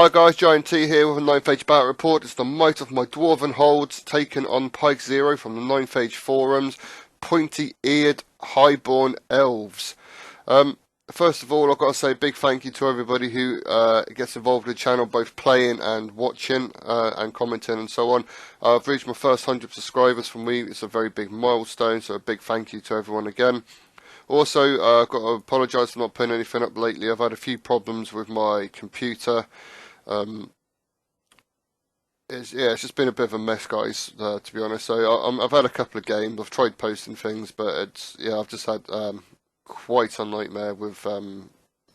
Hi guys, Giant T here with a 9th Age Battle Report. It's the might of my Dwarven holds taken on Pike Zero from the 9th Age forums. Pointy-eared Highborn Elves. First of all, I've got to say a big thank you to everybody who gets involved with the channel, both playing and watching and commenting and so on. I've reached my first 100 subscribers from me. It's a very big milestone, so a big thank you to everyone again. Also, I've got to apologise for not putting anything up lately. I've had a few problems with my computer. It's just been a bit of a mess, guys, to be honest. So I've had a couple of games. I've tried posting things, but I've just had quite a nightmare with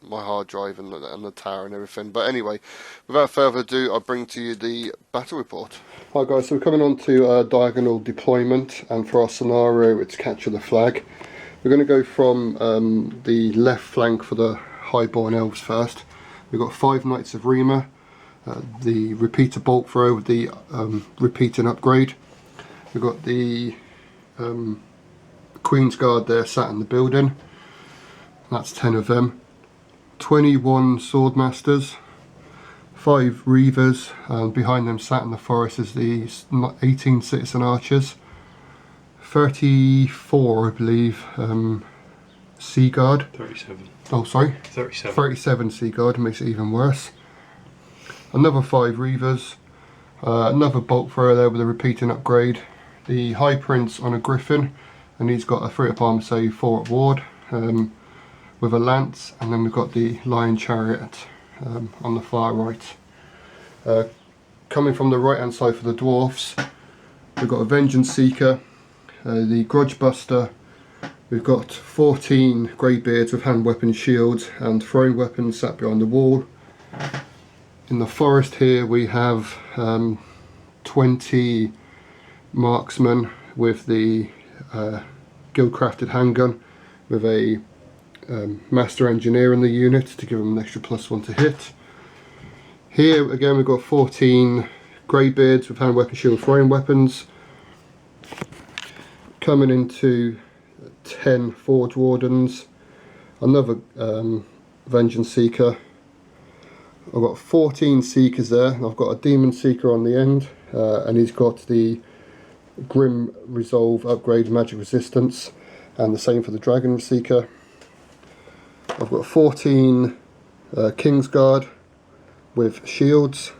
my hard drive and the tower and everything. But anyway, without further ado, I'll bring to you the battle report. Hi guys, so we're coming on to diagonal deployment, and for our scenario, it's capture the flag. We're going to go from the left flank for the Highborn Elves first. We've got 5 Knights of Rima, the repeater bolt throw with the repeating upgrade. We've got the Queen's Guard there sat in the building. That's 10 of them. 21 Swordmasters, 5 Reavers, and behind them sat in the forest is the 18 Citizen Archers. 34, I believe, Sea Guard. 37. Oh, sorry? 37. 37 Sea Guard, makes it even worse. Another 5 Reavers. Another bolt thrower there with a repeating upgrade. The High Prince on a Griffin, and he's got a 3-up armor save, 4-up ward, with a lance, and then we've got the Lion Chariot on the far right. Coming from the right hand side for the Dwarfs, we've got a Vengeance Seeker, the Grudge Buster. We've got 14 Greybeards with hand weapons, shields and throwing weapons sat behind the wall. In the forest here we have 20 marksmen with the guild-crafted handgun with a master engineer in the unit to give them an extra +1 to hit. Here again we've got 14 Greybeards with hand weapons, shield, throwing weapons. Coming into 10 Forge Wardens, another Vengeance Seeker. I've got 14 Seekers there, and I've got a Demon Seeker on the end, and he's got the Grim Resolve upgrade, magic resistance, and the same for the Dragon Seeker. I've got 14 King's Guard with shields,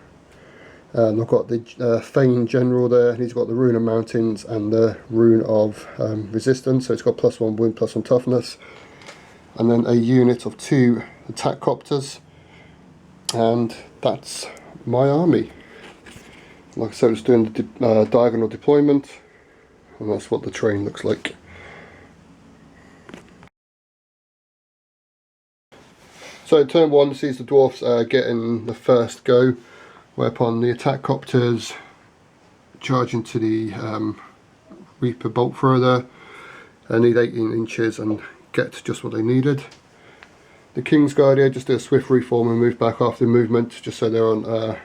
and I've got the Thane General there, and he's got the Rune of Mountains and the Rune of Resistance, so it's got +1 wound, +1 toughness. And then a unit of 2 attack copters, and that's my army. Like I said, it's doing the diagonal deployment, and that's what the terrain looks like. So turn 1 sees the Dwarfs getting the first go, whereupon the attack copters charge into the Reaper bolt thrower there. They need 18 inches and get just what they needed. The King's Guard here just do a swift reform and move back after the movement, just so they're on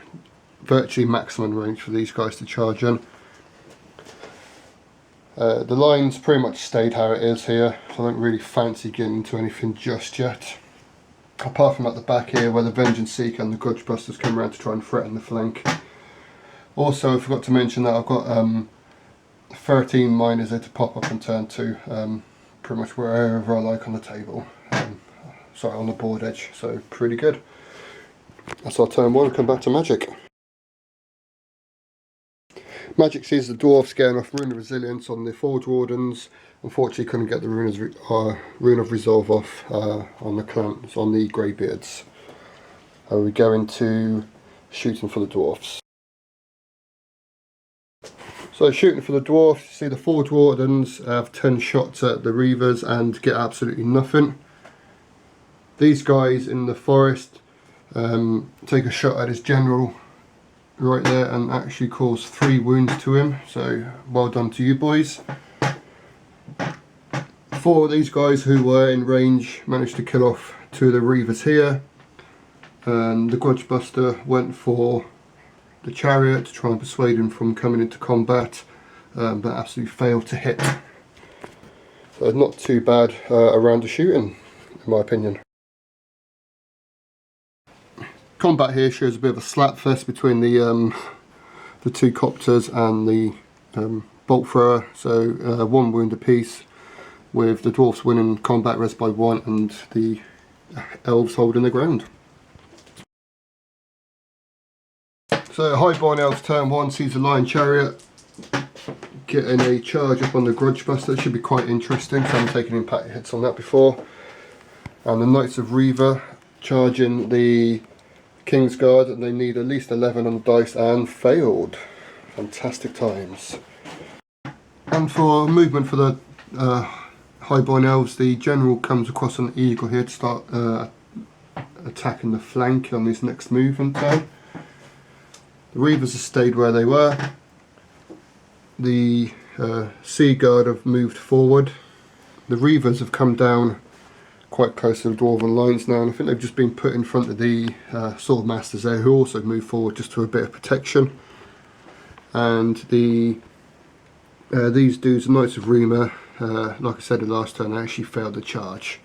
virtually maximum range for these guys to charge in. The line's pretty much stayed how it is here, so I don't really fancy getting into anything just yet. Apart from at the back here where the Vengeance Seeker and the Grudge Busters come around to try and threaten the flank. Also, I forgot to mention that I've got 13 miners there to pop up on turn 2, pretty much wherever I like on the table. Sorry, on the board edge, so pretty good. That's our turn 1, come back to Magic. Magic sees the Dwarfs getting off Rune of Resilience on the Forge Wardens. Unfortunately couldn't get the Rune of Resolve off on the clans, on the Greybeards. We go into shooting for the Dwarfs. So shooting for the Dwarfs, you see the Forge Wardens have 10 shots at the Reavers and get absolutely nothing. These guys in the forest take a shot at his general right there and actually cause 3 wounds to him, so well done to you boys. 4 of these guys who were in range managed to kill off 2 of the Reavers here, and the Grudge Buster went for the Chariot to try and persuade him from coming into combat, but absolutely failed to hit. So not too bad a round of shooting, in my opinion. combat here shows a bit of a slap fest between the two copters and the bolt thrower. So 1 wound apiece, with the dwarfs winning combat res by 1 and the elves holding the ground. So Highborn Elves turn 1 sees a Lion Chariot getting a charge up on the Grudge Buster. It should be quite interesting, so I'm taking impact hits on that before. And the Knights of Reaver charging the Kingsguard, and they need at least 11 on the dice and failed. Fantastic times. And for movement for the Highborn Elves, the General comes across an eagle here to start attacking the flank on his next movement turn. The Reavers have stayed where they were. The Sea Guard have moved forward. The Reavers have come down quite close to the Dwarven lines now, and I think they've just been put in front of the Swordmasters there, who also moved forward just for a bit of protection. And these dudes, the Knights of Reaver, like I said the last turn, actually failed the charge.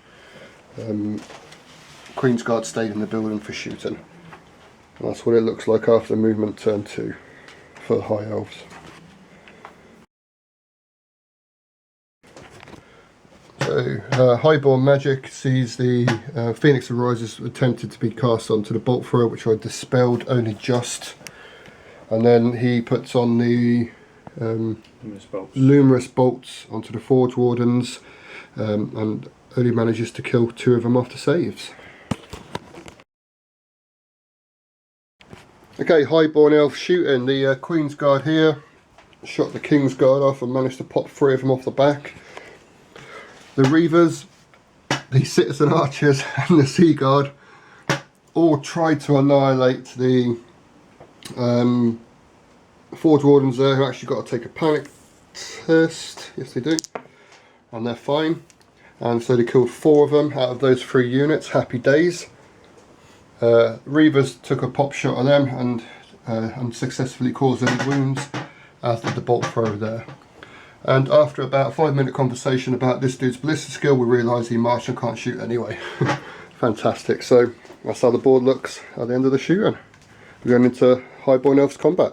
Queen's Guard stayed in the building for shooting. And that's what it looks like after movement turn 2 for the High Elves. So Highborn Magic sees the Phoenix Arises attempted to be cast onto the bolt thrower, which I dispelled only just. And then he puts on the luminous bolts onto the Forge Wardens, and only manages to kill 2 of them after saves. Okay, Highborn Elf shooting. The Queen's Guard here shot the King's Guard off and managed to pop 3 of them off the back. The Reavers, the Citizen Archers and the Sea Guard all tried to annihilate the Forge Wardens there, who actually got to take a panic test. Yes, they do. And they're fine. And so they killed 4 of them out of those 3 units. Happy days. Reavers took a pop shot on them and unsuccessfully caused any wounds, as did the bolt thrower there. And after about a 5-minute conversation about this dude's ballistic skill, we realised he marched and can't shoot anyway. Fantastic. So that's how the board looks at the end of the shooting. We're going into Highborn Elves combat.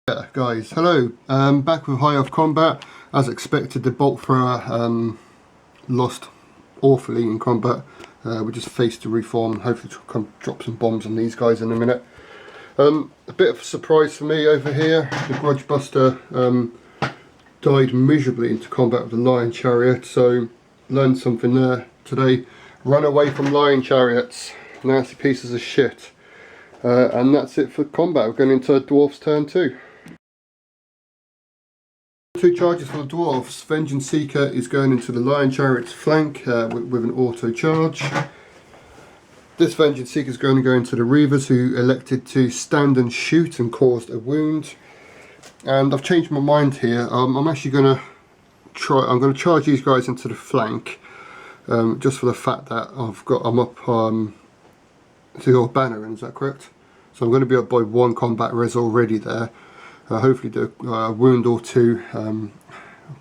Yeah, guys, hello. Back with High Elf combat. As expected, the bolt thrower lost awfully in combat. We just faced to reform. Hopefully to come drop some bombs on these guys in a minute. A bit of a surprise for me over here. The Grudge Buster died miserably into combat with the Lion Chariot, so learned something there today. Run away from Lion Chariots. Nasty pieces of shit. And that's it for combat. We're going into Dwarfs turn 2. 2 charges for the Dwarfs. Vengeance Seeker is going into the Lion Chariot's flank with an auto charge. This Vengeance Seeker is going to go into the Reavers, who elected to stand and shoot and caused a wound. And I've changed my mind here. I'm actually going to charge these guys into the flank, just for the fact that I'm up to your banner, is that correct? So I'm going to be up by 1 combat res already there. Hopefully do a wound or 2,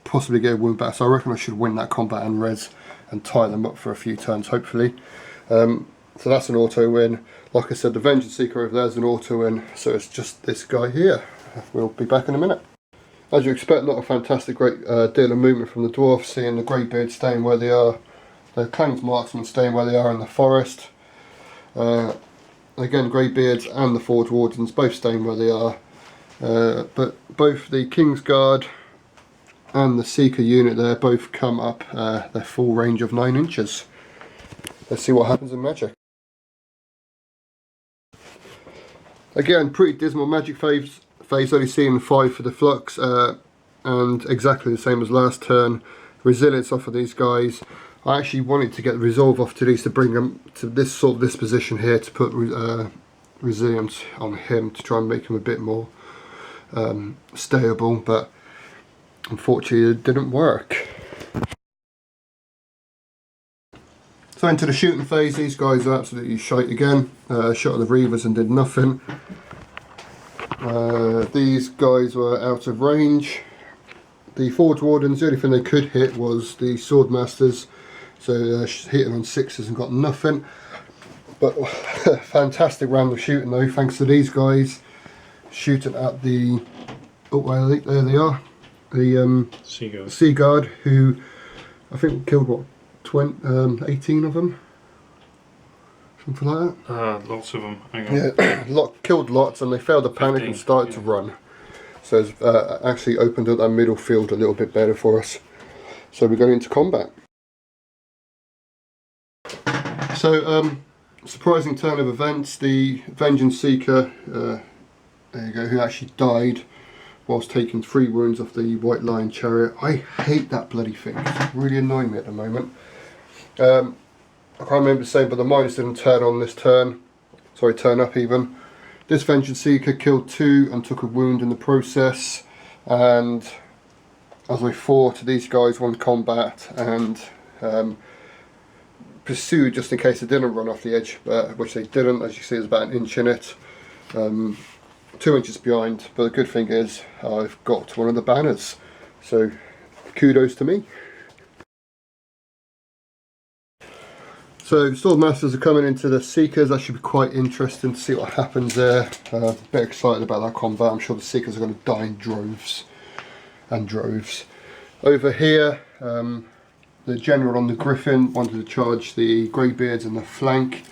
possibly get a wound back. So I reckon I should win that combat and res and tie them up for a few turns, hopefully. So that's an auto win. Like I said, the Vengeance Seeker over there is an auto win, so it's just this guy here. We'll be back in a minute. As you expect, not a fantastic great deal of movement from the Dwarfs, seeing the Greybeards staying where they are, the Clanged Marksmen staying where they are in the forest. Again, Greybeards and the Forge Wardens both staying where they are. But both the King's Guard and the Seeker unit there both come up their full range of 9 inches. Let's see what happens in Magic. Again, pretty dismal Magic phase, only seeing 5 for the Flux, and exactly the same as last turn. Resilience off of these guys. I actually wanted to get the Resolve off to these to bring them to this position here, to put Resilience on him to try and make him a bit more stayable, but unfortunately it didn't work. So into the shooting phase, these guys are absolutely shite again. Shot at the Reavers and did nothing. These guys were out of range. The Forge Wardens, the only thing they could hit was the Swordmasters, so hitting on 6s and got nothing. But fantastic round of shooting though, thanks to these guys shooting at the, oh well, there they are, the Sea Guard, who I think killed what, 18 of them, something like that. Lots of them. Hang on. Yeah, killed lots, and they failed to panic and started to run. So it's actually opened up that middle field a little bit better for us. So we're going into combat. So surprising turn of events. The Vengeance Seeker, there you go, who actually died whilst taking 3 wounds off the White Lion Chariot. I hate that bloody thing. It's really annoying me at the moment. I can't remember saying, but the miners didn't turn on this turn. Sorry, turn up even. This Vengeance Seeker killed 2 and took a wound in the process. And as I fought, these guys won combat and pursued just in case they didn't run off the edge, which they didn't. As you see, there's about 1 inch in it. 2 inches behind, but the good thing is I've got one of the banners, so kudos to me. So Swordmasters are coming into the Seekers. That should be quite interesting to see what happens there. A bit excited about that combat. I'm sure the Seekers are going to die in droves and droves. Over here, the general on the Griffin wanted to charge the Greybeards in the flank.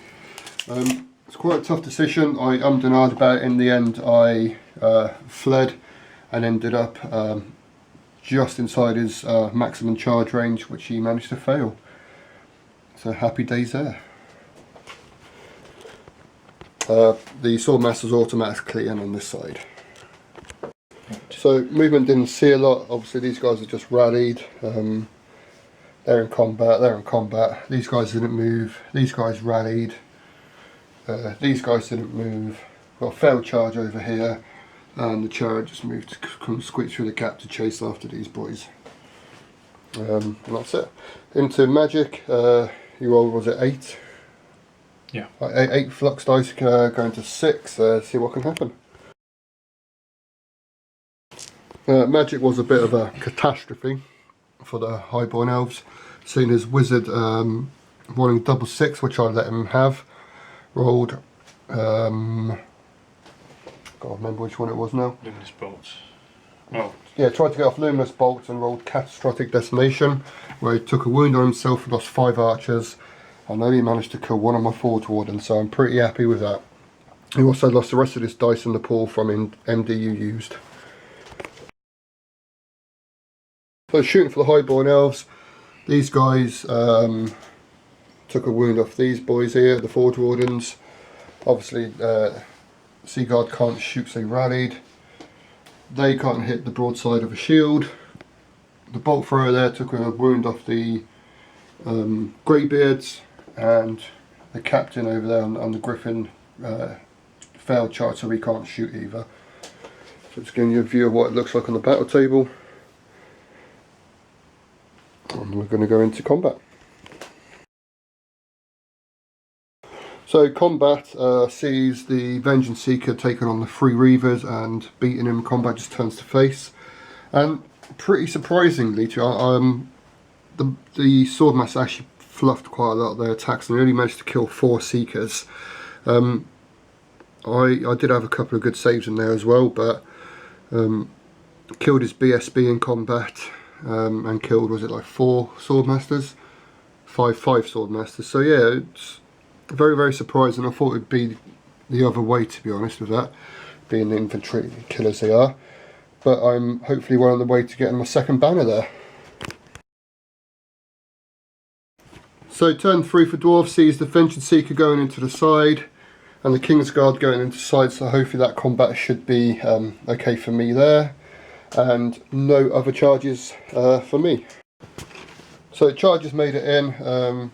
It's quite a tough decision. I ummed and ahed about it. In the end I fled and ended up just inside his maximum charge range, which he managed to fail. So happy days there. The Swordmaster's automatically in on this side. So movement didn't see a lot. Obviously these guys have just rallied. They're in combat, they're in combat. These guys didn't move, these guys rallied. These guys didn't move. Got a failed charge over here, and the chariot just moved to come squeak through the gap to chase after these boys. And that's it. Into magic, you rolled, was it 8? Yeah. 8 flux dice going to 6, see what can happen. Magic was a bit of a catastrophe for the Highborn Elves, seeing his wizard rolling double 6, which I let him have. Rolled, can't remember which one it was now. Luminous bolts. Oh. Yeah, tried to get off luminous bolts and rolled catastrophic decimation, where he took a wound on himself and lost 5 archers, and only managed to kill 1 of my Forge Wardens, so I'm pretty happy with that. He also lost the rest of his dice in the pool from MDU used. So shooting for the Highborn Elves, these guys took a wound off these boys here, the Forge Wardens. Obviously Sea Guard can't shoot, so they rallied. They can't hit the broadside of a shield. The bolt thrower there took a wound off the Greybeards, and the captain over there on the Griffin failed charge, so we can't shoot either. So just giving you a view of what it looks like on the battle table. And we're going to go into combat. So combat sees the Vengeance Seeker taking on the 3 Reavers and beating him. Combat just turns to face, and pretty surprisingly, the Swordmaster actually fluffed quite a lot of their attacks, and they only managed to kill 4 Seekers. I did have a couple of good saves in there as well, but killed his BSB in combat, and killed, was it like 4 Swordmasters? 5 Swordmasters. So yeah, it's very, very surprising. I thought it'd be the other way, to be honest with that, being the infantry killers they are. But I'm hopefully well on the way to getting my 2nd banner there. So turn 3 for Dwarves sees the Vengeance Seeker going into the side and the Kingsguard going into the side, so hopefully that combat should be okay for me there. And no other charges for me. So charges made it in.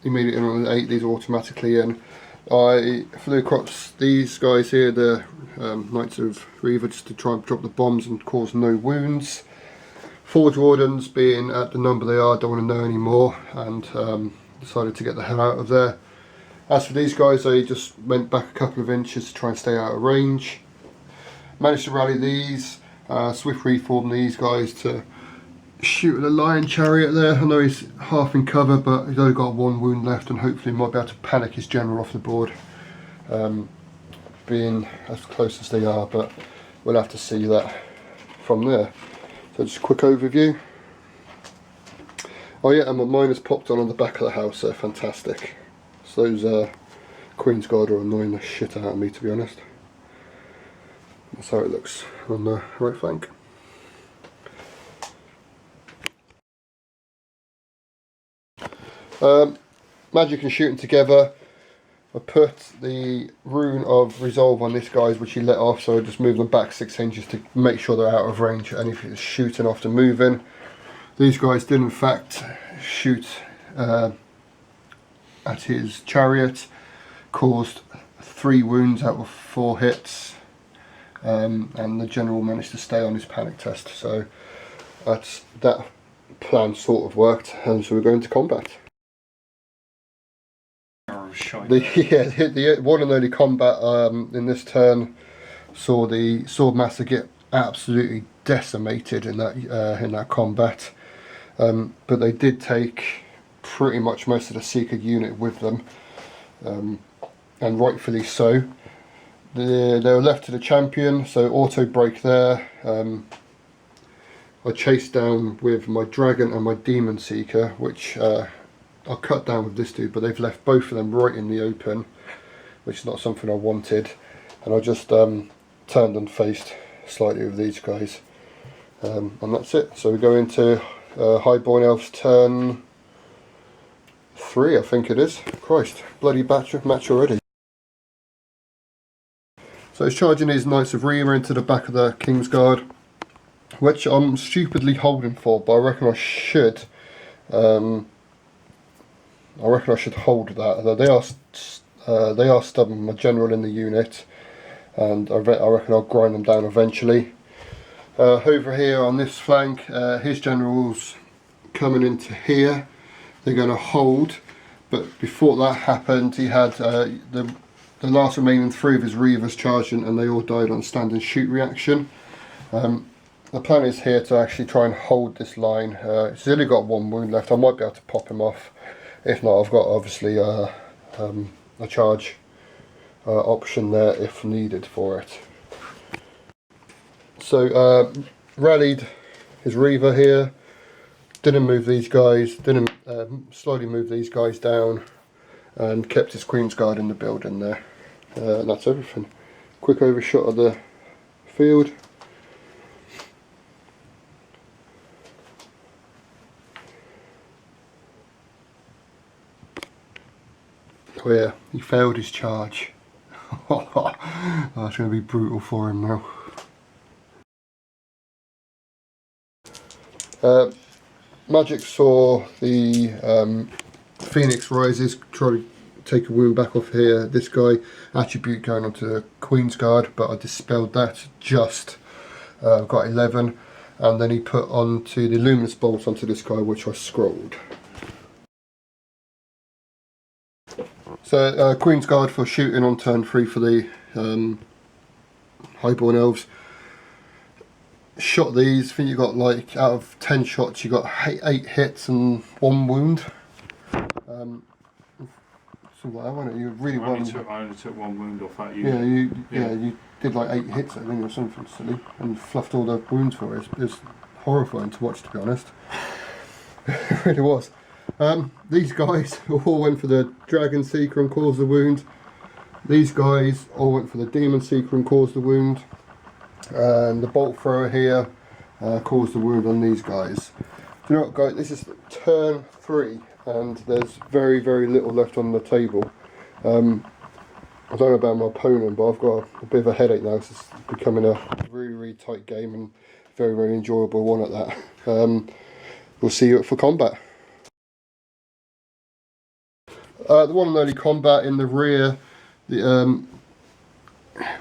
He made it in on an 8, these are automatically in. I flew across these guys here, the Knights of Reaver, just to try and drop the bombs and cause no wounds. Forge Wardens, being at the number they are, don't want to know anymore, and decided to get the hell out of there. As for these guys, they just went back a couple of inches to try and stay out of range. Managed to rally these, swift reform these guys to shooting a lion chariot there. I know he's half in cover, but he's only got one wound left, and hopefully might be able to panic his general off the board, being as close as they are, but we'll have to see that from there. So just a quick overview. Oh yeah, and my miners popped on the back of the house, they're fantastic. So those Queen's Guard are annoying the shit out of me, to be honest. That's how it looks on the right flank. Magic and shooting together. I put the rune of resolve on this guy's, which he let off, so I just moved them back 6 inches to make sure they're out of range and if it's shooting after moving. These guys did in fact shoot at his chariot, caused 3 wounds out of 4 hits, and the general managed to stay on his panic test, so that plan sort of worked, and so we're going to combat. The one and only combat in this turn saw the Swordmaster get absolutely decimated in that combat, but they did take pretty much most of the Seeker unit with them, and rightfully so. They were left to the champion, so auto break there. I chased down with my dragon and my demon seeker, which I'll cut down with this dude, but they've left both of them right in the open, which is not something I wanted, and I just turned and faced slightly with these guys, and that's it. So we go into Highborn Elves turn 3, I think it is. Christ, bloody match already. So he's charging his Knights of Rhea into the back of the King's Guard, which I'm stupidly holding for, but I reckon I should. Hold that. They are stubborn. My general in the unit, and I reckon I'll grind them down eventually. Over here on this flank, his general's coming into here. They're going to hold, but before that happened, he had the last remaining 3 of his Reavers charging, and they all died on stand and shoot reaction. The plan is here to actually try and hold this line. He's only got 1 wound left. I might be able to pop him off. If not, I've got obviously a charge option there if needed for it. So rallied his Reaver here, didn't move these guys, didn't slowly move these guys down, and kept his Queen's Guard in the building there. And that's everything. Quick overshot of the field. Oh yeah, he failed his charge. Oh, it's going to be brutal for him now. Magic saw the Phoenix Rises try to take a wound back off here. This guy, attribute going onto Queen's Guard, but I dispelled that just. Got 11, and then he put onto the Luminous Bolts onto this guy, which I scrolled. So Queen's Guard for shooting on turn 3 for the Highborn Elves. Shot these, I think you got like out of 10 shots you got 8 hits and 1 wound. Something like that, wasn't it? You really I only took 1 wound off that unit. Yeah, you did like 8 hits I think, or something silly, and fluffed all the wounds for it. It's horrifying to watch, to be honest. It really was. These guys all went for the Dragon Seeker and caused the wound. These guys all went for the Demon Seeker and caused the wound. And the Bolt Thrower here caused the wound on these guys. Do you know what, guys? This is turn 3, and there's very, very little left on the table. I don't know about my opponent, but I've got a bit of a headache now. It's becoming a really, really tight game, and very, very enjoyable one at that. We'll see you for combat. The one and only combat in the rear,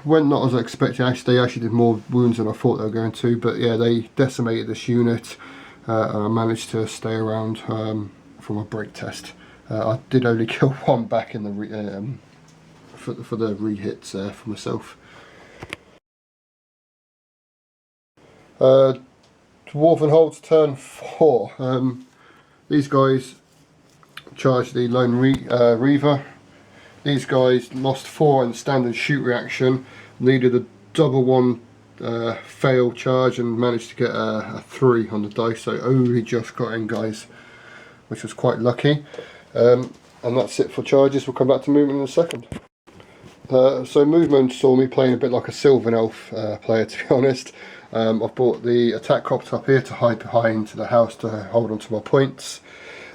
went not as I expected. They actually did more wounds than I thought they were going to, but yeah, they decimated this unit, and I managed to stay around from a break test. I did only kill 1 back in the for the re-hits for myself. Dwarven holds turn 4. These guys charged the Lone Reaver. These guys lost 4 in standard shoot reaction, needed a double 1 fail charge and managed to get a 3 on the dice, so only just got in, guys, which was quite lucky. And that's it for charges. We'll come back to movement in a second. So movement saw me playing a bit like a Sylvan Elf player, to be honest. I've brought the attack cropped up here to hide behind the house to hold on to my points.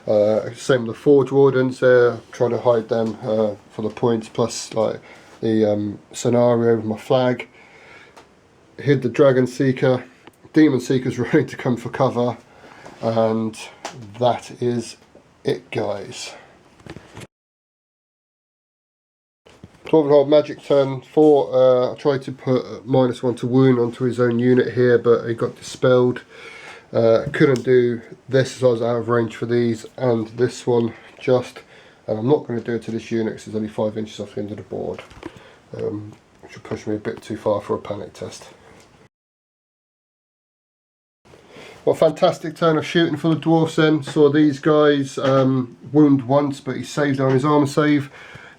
Same with the Forge Wardens there, trying to hide them for the points, plus like the scenario with my flag. Hid the Dragon Seeker, Demon Seeker's ready to come for cover, and that is it, guys. Dwarven Magic turn 4. I tried to put -1 to wound onto his own unit here, but he got dispelled. Couldn't do this as I was out of range for these, and this one just, and I'm not going to do it to this unit because it's only 5 inches off the end of the board, which will push me a bit too far for a panic test. Well, fantastic turn of shooting for the Dwarfs then. Saw these guys wound once, but he saved on his armour save.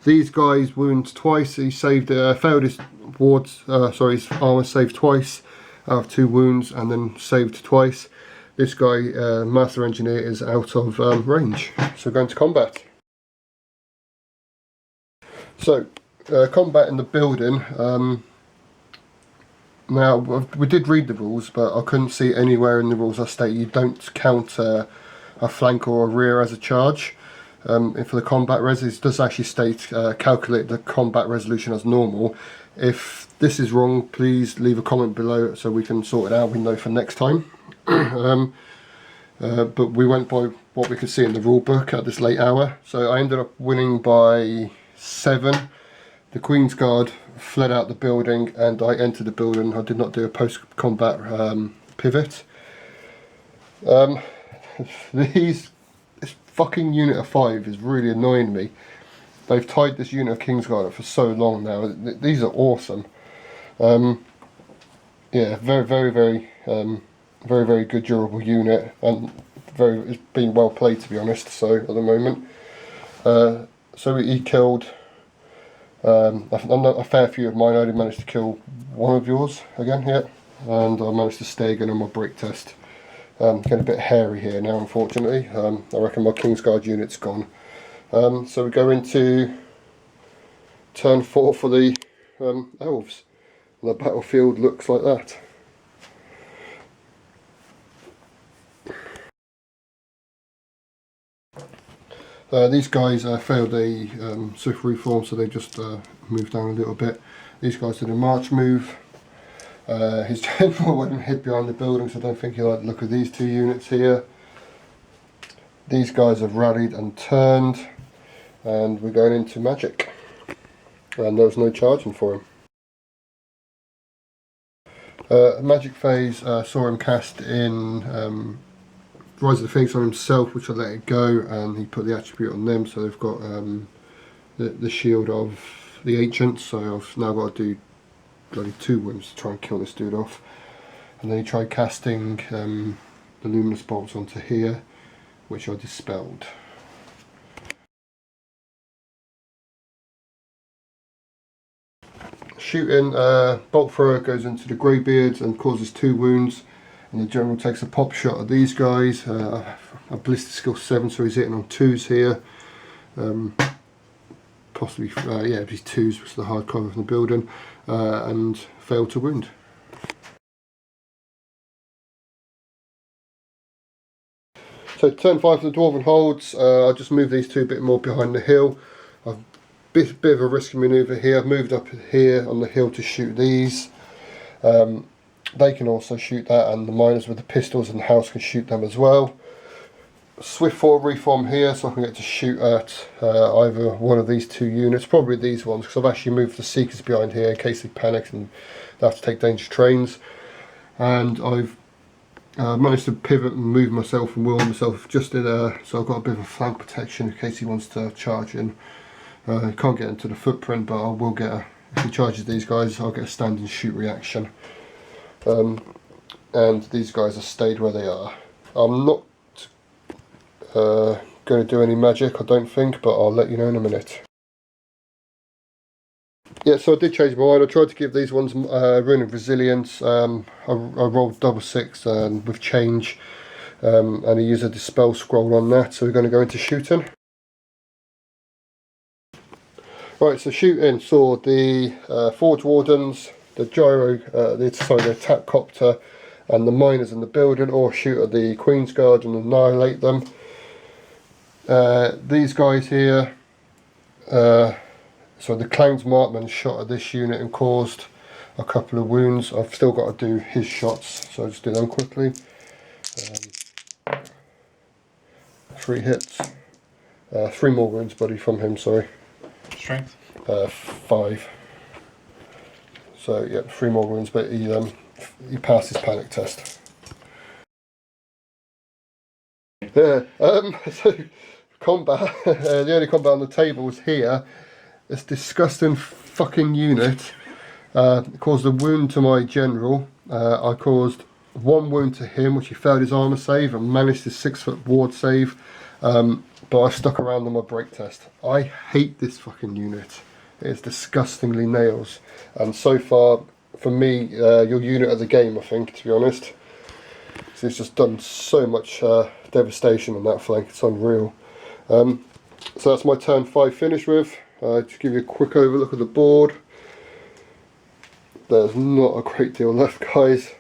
These guys wound twice. He saved, failed his his armour save twice out of 2 wounds, and then saved twice. This guy, Master Engineer, is out of range, so going to combat. So, combat in the building. Now, we did read the rules, but I couldn't see anywhere in the rules that state you don't count a flank or a rear as a charge. For the combat res, it does actually state calculate the combat resolution as normal. If this is wrong, please leave a comment below so we can sort it out, we know for next time. But we went by what we could see in the rule book at this late hour, so I ended up winning by 7. The Queen's Guard fled out the building and I entered the building. I did not do a post-combat pivot. This fucking unit of 5 is really annoying me. They've tied this unit of King's Guard up for so long now. These are awesome. Yeah, very good durable unit, and it's been well played, to be honest. So at the moment, so he killed a fair few of mine. I only managed to kill 1 of yours again here, and I managed to stay again on my break test. Getting a bit hairy here now, unfortunately. I reckon my Kingsguard unit's gone. So we go into turn 4 for the elves. And the battlefield looks like that. These guys failed a swift reform, so they just moved down a little bit. These guys did a march move. His general went and hid behind the building, so I don't think he liked the look of these 2 units here. These guys have rallied and turned, and we're going into magic. And there was no charging for him. Magic phase saw him cast in Rise of the Phoenix on himself, which I let it go, and he put the attribute on them, so they've got the shield of the ancients, so I've now got to do bloody 2 wounds to try and kill this dude off. And then he tried casting the luminous bolts onto here, which I dispelled. Shooting, bolt thrower goes into the greybeards and causes 2 wounds, and the general takes a pop shot at these guys. A ballistic skill 7, so he's hitting on 2s here. Possibly, yeah, these 2s was the hard cover from the building, and failed to wound. So turn 5 for the Dwarven holds. I just moved these 2 a bit more behind the hill. I've bit of a risky manoeuvre here. I've moved up here on the hill to shoot these. They can also shoot that, and the miners with the pistols in the house can shoot them as well. Swift forward reform here, so I can get to shoot at either one of these 2 units, probably these ones, because I've actually moved the Seekers behind here in case they panic and they have to take dangerous trains. And I've managed to pivot and move myself and wheel myself just in there, so I've got a bit of a flank protection in case he wants to charge in. He can't get into the footprint, but I will get if he charges these guys, I'll get a standing shoot reaction. and these guys have stayed where they are. I'm not going to do any magic, I don't think, but I'll let you know in a minute. Yeah, so I did change my mind. I tried to give these ones Rune of Resilience. I rolled double 6 with change, and I used a Dispel scroll on that, so we're going to go into shooting. Right, so shooting saw the Forge Wardens, the the attack copter, and the miners in the building, or shoot at the Queen's Guard and annihilate them. These guys here, so the Clown's Markman shot at this unit and caused a couple of wounds. I've still got to do his shots, so I'll just do them quickly. 3 hits. 3 more wounds, buddy, from him, sorry. Strength? 5. So, yeah, 3 more wounds, but he passed his panic test. Yeah, so combat, the only combat on the table is here. This disgusting fucking unit caused a wound to my general. I caused 1 wound to him, which he failed his armour save and managed his 6-foot ward save. But I stuck around on my break test. I hate this fucking unit. It's disgustingly nails. And so far, for me, your unit of the game, I think, to be honest. So it's just done so much devastation on that flank. It's unreal. So that's my turn 5 finish with. To give you a quick overlook of the board. There's not a great deal left, guys.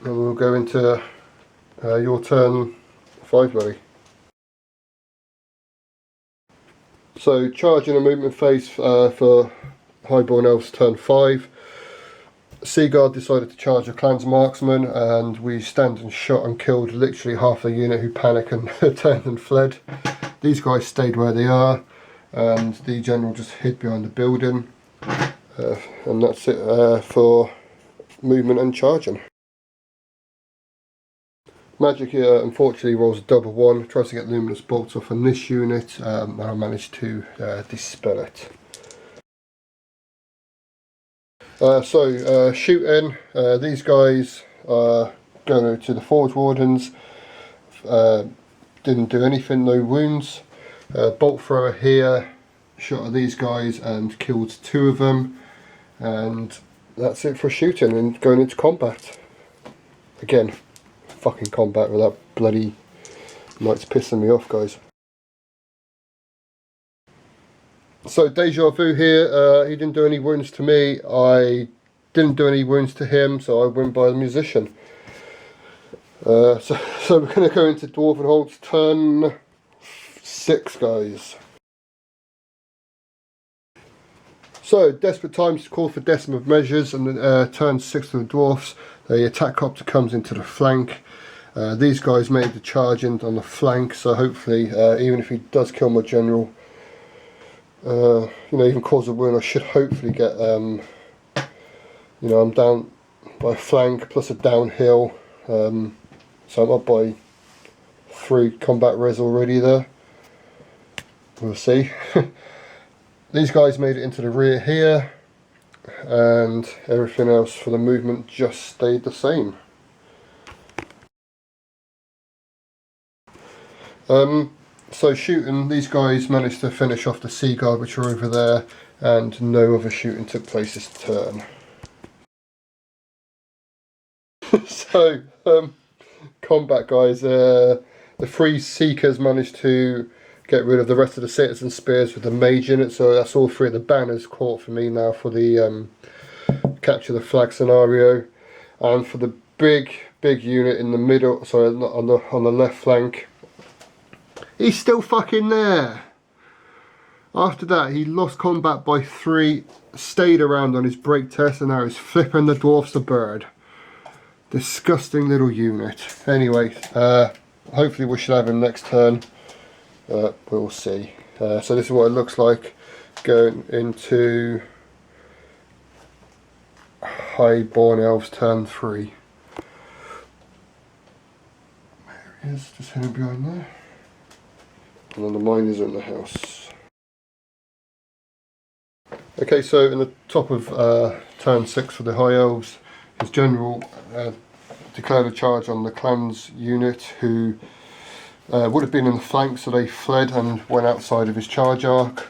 And we'll go into your turn 5, buddy. So charging a movement phase for Highborn Elves turn 5. Seaguard decided to charge a Clan's Marksman, and we stand and shot and killed literally half the unit, who panicked and turned and fled. These guys stayed where they are, and the general just hid behind the building. And that's it for movement and charging. Magic here unfortunately rolls a double 1, tries to get luminous bolts off on this unit, and I managed to dispel it. Shooting, these guys are going to the Forge Wardens, didn't do anything, no wounds. Bolt thrower here, shot at these guys and killed 2 of them, and that's it for shooting and going into combat. Again, fucking combat with that bloody knight's pissing me off, guys. So Deja Vu here, he didn't do any wounds to me, I didn't do any wounds to him, so I win by the musician. So we're going to go into Dwarven Holds turn 6, guys. So desperate times call for desperate measures, and turn 6 for the dwarfs. The attack copter comes into the flank. These guys made the charge in on the flank, so hopefully even if he does kill my general, even cause a wound, I should hopefully get, I'm down by a flank plus a downhill, so I'm up by 3 combat res already there. We'll see. These guys made it into the rear here, and everything else for the movement just stayed the same. So shooting, these guys managed to finish off the Seaguard, which are over there, and no other shooting took place this turn. So, combat, guys, the 3 Seekers managed to get rid of the rest of the citizen spears with the mage in it, so that's all 3 of the banners caught for me now for the capture the flag scenario. And for the big unit in the middle, sorry, on the left flank, he's still fucking there. After that, he lost combat by 3, stayed around on his break test, and now he's flipping the dwarfs the bird. Disgusting little unit. Anyway, hopefully we should have him next turn. We'll see. So this is what it looks like going into Highborn Elves turn 3. There he is, just hidden behind there. And then the miners are in the house. Okay, so in the top of turn 6 for the High Elves, his general declared a charge on the clan's unit, who would have been in the flank, so they fled and went outside of his charge arc.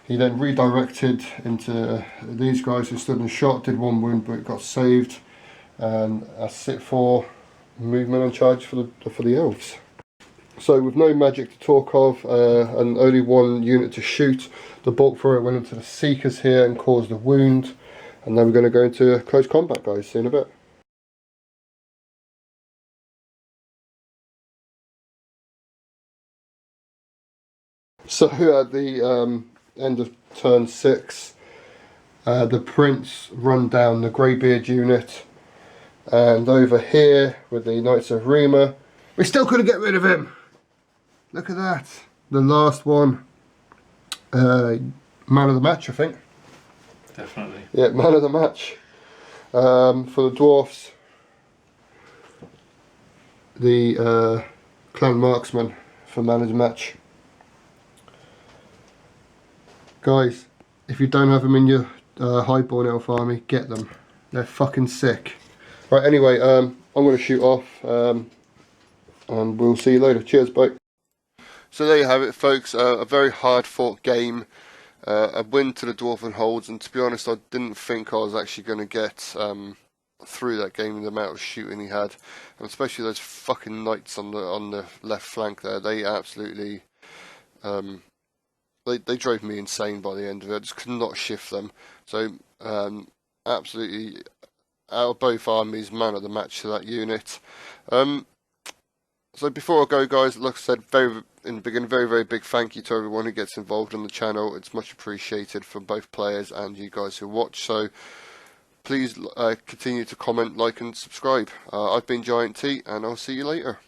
He then redirected into these guys who stood and shot, did 1 wound but got saved, and that's it for movement and charge for the elves. So with no magic to talk of and only 1 unit to shoot, the bulk thrower went into the seekers here and caused a wound, and then we're going to go into close combat, guys. See you in a bit. So at the end of turn 6, the prince run down the Greybeard unit, and over here with the Knights of Rima, we still couldn't get rid of him. Look at that, the last one. Man of the match, I think. Definitely. Yeah, man of the match. For the dwarfs, the clan marksman for man of the match. Guys, if you don't have them in your Highborn Elf army, get them. They're fucking sick. Right, anyway, I'm going to shoot off, and we'll see you later. Cheers, bye. So there you have it, folks. A very hard fought game. A win to the Dwarven holds, and to be honest, I didn't think I was actually going to get through that game with the amount of shooting he had, and especially those fucking knights on the left flank there. They absolutely they drove me insane by the end of it. I just could not shift them. So absolutely, out of both armies, man of the match to that unit. So before I go, guys, like I said in the beginning, very big thank you to everyone who gets involved on the channel. It's much appreciated from both players and you guys who watch. So please continue to comment, like and subscribe. I've been Giant T, and I'll see you later.